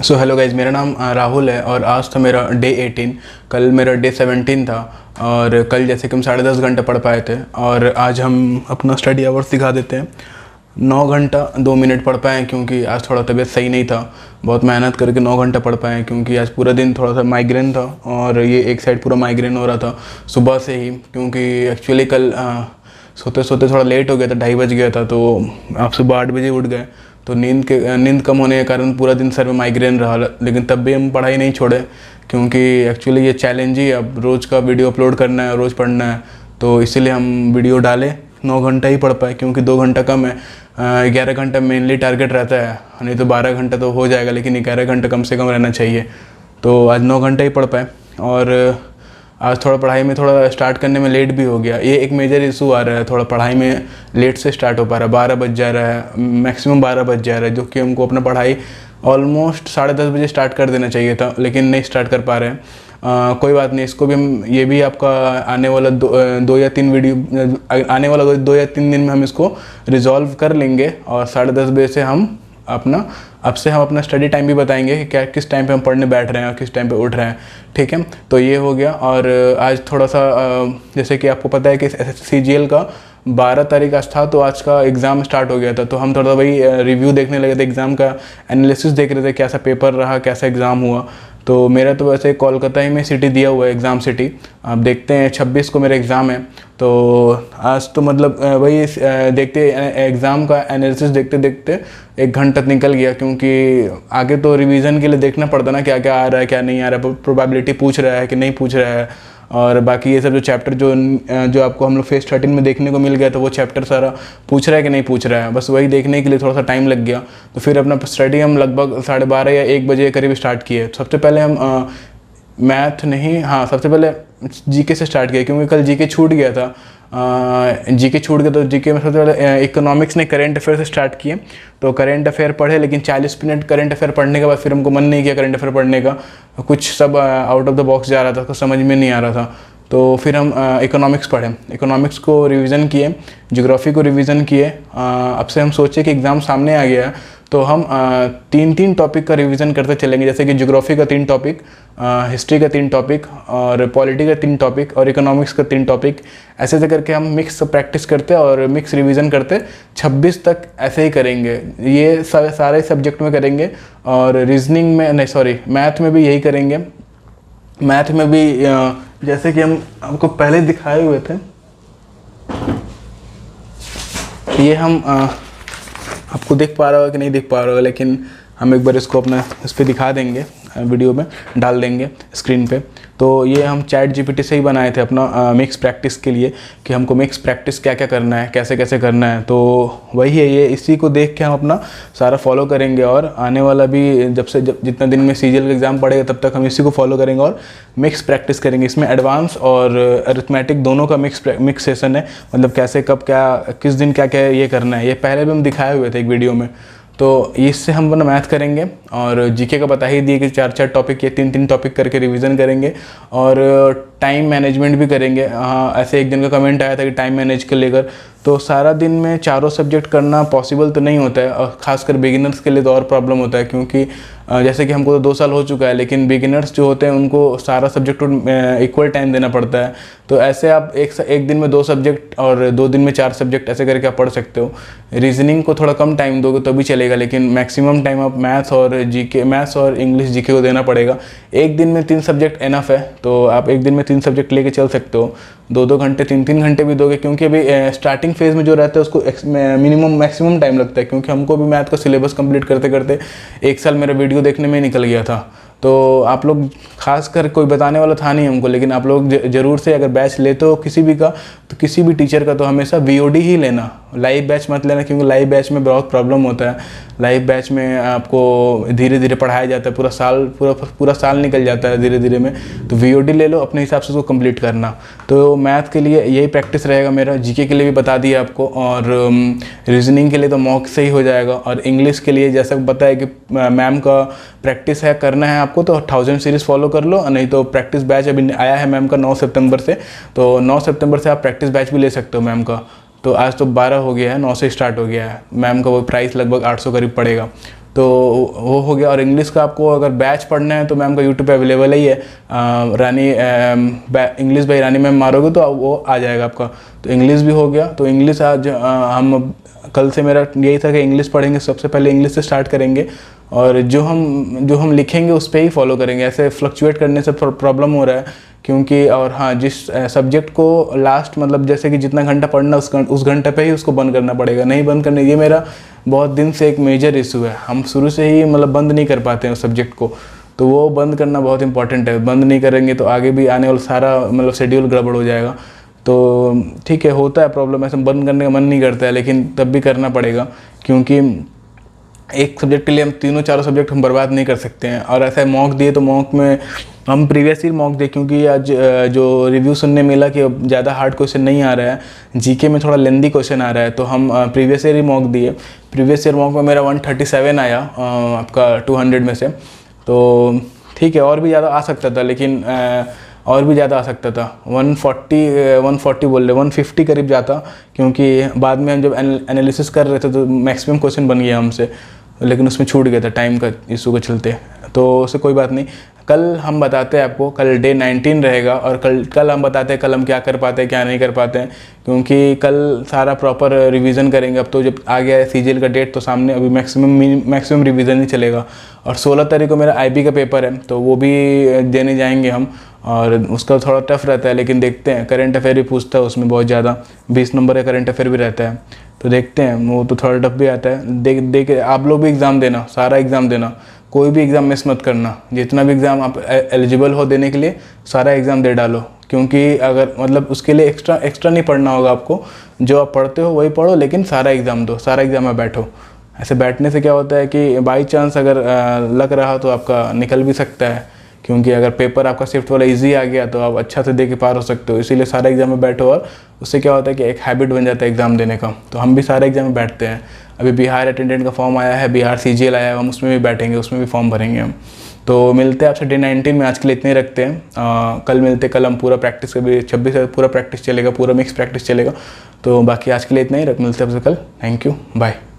So hello guys, मेरा नाम राहुल है और आज था मेरा डे 18। कल मेरा डे 17 था और कल जैसे कि हम 10.5 घंटे पढ़ पाए थे और आज हम अपना स्टडी आवर्स दिखा देते हैं। 9 घंटा 2 मिनट पढ़ पाए क्योंकि आज थोड़ा तबीयत सही नहीं था। बहुत मेहनत करके 9 घंटा पढ़ पाए क्योंकि आज पूरा दिन थोड़ा सा माइग्रेन था और ये एक साइड पूरा माइग्रेन हो रहा था सुबह से ही, क्योंकि एक्चुअली कल सोते सोते थोड़ा लेट हो गया था, 2:30 बज गया था। तो आप सुबह 8 बजे उठ गए तो नींद कम होने के कारण पूरा दिन सर में माइग्रेन रहा, लेकिन तब भी हम पढ़ाई नहीं छोड़े क्योंकि एक्चुअली ये चैलेंज ही अब रोज़ का वीडियो अपलोड करना है, रोज़ पढ़ना है, तो इसीलिए हम वीडियो डाले। 9 घंटा ही पढ़ पाए क्योंकि 2 घंटा कम है। 11 घंटा मेनली टारगेट रहता है, नहीं तो 12 घंटा तो हो जाएगा, लेकिन 11 घंटा कम से कम रहना चाहिए। तो आज 9 घंटा ही पढ़ पाए और आज थोड़ा पढ़ाई में थोड़ा स्टार्ट करने में लेट भी हो गया। ये एक मेजर इशू आ रहा है, थोड़ा पढ़ाई में लेट से स्टार्ट हो पा रहा है। 12 बज जा रहा है, मैक्सिमम 12 बज जा रहा है, जो कि हमको अपना पढ़ाई ऑलमोस्ट 10:30 बजे स्टार्ट कर देना चाहिए था, लेकिन नहीं स्टार्ट कर पा रहे हैं। कोई बात नहीं, इसको भी हम ये भी आपका आने वाला 2 या 3 वीडियो आने वाला 2 या 3 दिन में हम इसको रिजॉल्व कर लेंगे और 10:30 बजे से हम अपना स्टडी टाइम भी बताएंगे कि क्या किस टाइम पे हम पढ़ने बैठ रहे हैं और किस टाइम पे उठ रहे हैं। ठीक है, तो ये हो गया। और आज थोड़ा सा जैसे कि आपको पता है कि CGL का 12 तारीख आज था, तो आज का एग्ज़ाम स्टार्ट हो गया था, तो हम थोड़ा वही रिव्यू देखने लगे थे, एग्ज़ाम का एनालिसिस देख रहे थे, कैसा पेपर रहा, कैसा एग्ज़ाम हुआ। तो मेरा तो वैसे कोलकाता ही में सिटी दिया हुआ है, एग्ज़ाम सिटी। आप देखते हैं 26 को मेरा एग्ज़ाम है, तो आज तो मतलब वही देखते एग्ज़ाम का एनालिसिस देखते देखते 1 घंटा निकल गया, क्योंकि आगे तो रिवीजन के लिए देखना पड़ता ना, क्या क्या आ रहा है क्या नहीं आ रहा है, प्रोबेबिलिटी पूछ रहा है कि नहीं पूछ रहा है, और बाकी ये सब जो चैप्टर जो आपको हम लोग फेज 13 में देखने को मिल गया था, वो चैप्टर सारा पूछ रहा है कि नहीं पूछ रहा है, बस वही देखने के लिए थोड़ा सा टाइम लग गया। तो फिर अपना स्टडी हम लगभग 12:30 या 1 बजे करीब स्टार्ट किए। सबसे पहले हम सबसे पहले जीके से स्टार्ट किया, क्योंकि कल जीके छूट गया था। जीके छूट गया तो जीके में सबसे पहले इकोनॉमिक्स ने करंट अफेयर से स्टार्ट किए। तो करंट अफेयर पढ़े, लेकिन 40 मिनट करंट अफेयर पढ़ने के बाद फिर हमको मन नहीं किया करंट अफेयर पढ़ने का, कुछ सब आउट ऑफ द बॉक्स जा रहा था, कुछ समझ में नहीं आ रहा था। तो फिर हम इकोनॉमिक्स पढ़े, इकोनॉमिक्स को रिवीजन किए, ज्योग्राफी को रिवीजन किए। अब से हम सोचे कि एग्ज़ाम सामने आ गया है, तो हम 3 टॉपिक का रिवीजन करते चलेंगे, जैसे कि ज्योग्राफी का 3 टॉपिक, हिस्ट्री का 3 टॉपिक और पॉलिटी का 3 टॉपिक और इकोनॉमिक्स का 3 टॉपिक। ऐसे से करके हम मिक्स प्रैक्टिस करते और मिक्स रिवीजन करते 26 तक ऐसे ही करेंगे। ये सारे सब्जेक्ट में करेंगे और रीजनिंग में नहीं, सॉरी, मैथ में भी यही करेंगे। मैथ में भी जैसे कि हम आपको पहले दिखाए हुए थे, ये हम आपको दिख पा रहा होगा कि नहीं दिख पा रहा होगा, लेकिन हम एक बार इसको अपना इस पर दिखा देंगे, वीडियो में डाल देंगे स्क्रीन पे। तो ये हम ChatGPT से ही बनाए थे अपना मिक्स प्रैक्टिस के लिए, कि हमको मिक्स प्रैक्टिस क्या क्या करना है, कैसे कैसे करना है। तो वही है, ये इसी को देख के हम अपना सारा फॉलो करेंगे और आने वाला भी जितना दिन में CGL का एग्ज़ाम पड़ेगा तब तक हम इसी को फॉलो करेंगे और मिक्स प्रैक्टिस करेंगे। इसमें एडवांस और अरिथमेटिक दोनों का मिक्स सेशन है, मतलब कैसे कब क्या किस दिन क्या क्या ये करना है। ये पहले भी हम दिखाए हुए थे एक वीडियो में। तो इससे हम अपना मैथ करेंगे और जीके का बता ही दिए कि 4 टॉपिक, ये 3 टॉपिक करके रिवीजन करेंगे और टाइम मैनेजमेंट भी करेंगे। हाँ, ऐसे एक दिन का कमेंट आया था कि टाइम मैनेज के लेकर, तो सारा दिन में 4 सब्जेक्ट करना पॉसिबल तो नहीं होता है, और ख़ासकर बिगिनर्स के लिए तो और प्रॉब्लम होता है, क्योंकि जैसे कि हमको तो 2 साल हो चुका है, लेकिन बिगिनर्स जो होते हैं उनको सारा सब्जेक्ट इक्वल टाइम देना पड़ता है। तो ऐसे आप एक दिन में 2 सब्जेक्ट और 2 दिन में 4 सब्जेक्ट ऐसे करके आप पढ़ सकते हो। रीजनिंग को थोड़ा कम टाइम दोगे तो भी चलेगा, लेकिन मैक्सिमम टाइम आप मैथ्स और इंग्लिश जीके को देना पड़ेगा। एक दिन में 3 सब्जेक्ट इनफ है, तो आप एक दिन में 3 सब्जेक्ट लेके चल सकते हो। 2-2 घंटे 3-3 घंटे भी दोगे, क्योंकि अभी स्टार्टिंग फेज़ में जो रहता है उसको मैक्सिमम टाइम लगता है, क्योंकि हमको भी मैथ का सिलेबस कंप्लीट करते करते 1 साल मेरा वीडियो देखने में निकल गया था। तो आप लोग खास कर कोई बताने वाला था नहीं हमको, लेकिन आप लोग ज़रूर से अगर बैच लेते हो किसी भी का, तो किसी भी टीचर का, तो हमेशा VOD ही लेना, लाइव बैच मत लेना, क्योंकि लाइव बैच में बहुत प्रॉब्लम होता है। लाइव बैच में आपको धीरे धीरे पढ़ाया जाता है, पूरा साल निकल जाता है धीरे धीरे में। तो VOD ले लो, अपने हिसाब से उसको कंप्लीट करना। तो मैथ के लिए यही प्रैक्टिस रहेगा मेरा, जीके के लिए भी बता दिया आपको, और रीजनिंग के लिए तो मॉक से ही हो जाएगा। और इंग्लिश के लिए जैसा पता है कि मैम का प्रैक्टिस है, करना है आपको तो 1000 सीरीज़ फॉलो कर लो, नहीं तो प्रैक्टिस बैच अभी आया है मैम का 9 सितंबर से, तो 9 सितंबर से आप प्रैक्टिस बैच भी ले सकते हो मैम का। तो आज तो 12 हो गया है, 9 से स्टार्ट हो गया है। मैम का वो प्राइस लगभग 800 करीब पड़ेगा। तो वो हो गया। और इंग्लिश का आपको अगर बैच पढ़ना है तो मैम का यूट्यूब पे अवेलेबल ही है, रानी इंग्लिश बाई रानी मैम मारोगे तो वो आ जाएगा आपका। तो इंग्लिश भी हो गया। तो इंग्लिश आज हम कल से मेरा यही था कि इंग्लिश पढ़ेंगे, सबसे पहले इंग्लिश से स्टार्ट करेंगे और जो हम लिखेंगे उस पर ही फॉलो करेंगे। ऐसे फ्लक्चुएट करने से प्रॉब्लम हो रहा है क्योंकि, और हाँ, जिस सब्जेक्ट को लास्ट मतलब जैसे कि जितना घंटा पढ़ना उस घंटे पे ही उसको बंद करना पड़ेगा, नहीं बंद करने, ये मेरा बहुत दिन से एक मेजर इशू है। हम शुरू से ही मतलब बंद नहीं कर पाते हैं उस सब्जेक्ट को, तो वो बंद करना बहुत इंपॉर्टेंट है। बंद नहीं करेंगे तो आगे भी आने वाला सारा मतलब शेड्यूल गड़बड़ हो जाएगा। तो ठीक है, होता है प्रॉब्लम, ऐसे बंद करने का मन नहीं करता है लेकिन तब भी करना पड़ेगा क्योंकि एक सब्जेक्ट के लिए हम तीनों चारों सब्जेक्ट हम बर्बाद नहीं कर सकते हैं। और ऐसा मॉक दिए तो मॉक में हम प्रीवियस ईयर मॉक दिए क्योंकि आज जो रिव्यू सुनने मिला कि ज़्यादा हार्ड क्वेश्चन नहीं आ रहा है, जीके में थोड़ा लेंदी क्वेश्चन आ रहा है, तो हम प्रीवियस ईयर ही मॉक दिए। प्रीवियस ईयर मॉक में मेरा 137 आया आपका 200 में से। तो ठीक है, और भी ज़्यादा आ सकता था लेकिन और भी ज़्यादा आ सकता था, 140 बोल रहे 150 करीब जाता, क्योंकि बाद में हम जब एनालिसिस कर रहे थे तो मैक्सिमम क्वेश्चन बन गया हमसे, लेकिन उसमें छूट गया था टाइम का इशू के चलते। तो उससे कोई बात नहीं, कल हम बताते हैं आपको, कल डे 19 रहेगा और कल हम बताते हैं कल हम क्या कर पाते हैं क्या नहीं कर पाते हैं, क्योंकि कल सारा प्रॉपर रिवीजन करेंगे। अब तो जब आ गया है सीजीएल का डेट तो सामने, अभी मैक्सिमम रिवीजन ही चलेगा। और 16 तारीख को मेरा आईबी का पेपर है तो वो भी देने जाएंगे हम, और उसका थोड़ा टफ रहता है लेकिन देखते हैं। करंट अफेयर भी पूछता है उसमें बहुत ज़्यादा, 20 नंबर का करंट अफेयर भी रहता है, तो देखते हैं, वो तो थोड़ा टफ भी आता है। देख आप लोग भी एग्ज़ाम देना, सारा एग्ज़ाम देना, कोई भी एग्ज़ाम मिस मत करना। जितना भी एग्ज़ाम आप एलिजिबल हो देने के लिए सारा एग्ज़ाम दे डालो, क्योंकि अगर मतलब उसके लिए एक्स्ट्रा नहीं पढ़ना होगा आपको, जो आप पढ़ते हो वही पढ़ो, लेकिन सारा एग्ज़ाम दो, सारा एग्ज़ाम में बैठो। ऐसे बैठने से क्या होता है कि बाई चांस अगर लग रहा तो आपका निकल भी सकता है, क्योंकि अगर पेपर आपका शिफ्ट वाला इजी आ गया तो आप अच्छा से दे के पार हो सकते हो। इसीलिए सारे एग्ज़ाम में बैठो, और उससे क्या होता है कि एक हैबिट बन जाता है एग्ज़ाम देने का। तो हम भी सारे एग्ज़ाम में बैठते हैं। अभी बिहार अटेंडेंट का फॉर्म आया है, बिहार सीजीएल आया है, हम उसमें भी बैठेंगे, उसमें भी फॉर्म भरेंगे हम। तो मिलते हैं आपसे डे 19 में। आज के लिए इतने ही रखते हैं, कल मिलते, कल हम पूरा प्रैक्टिस, कभी 26 से पूरा प्रैक्टिस चलेगा, पूरा मिक्स प्रैक्टिस चलेगा। तो बाकी आज के लिए इतना ही मिलते हैं आपसे कल। Thank you, bye.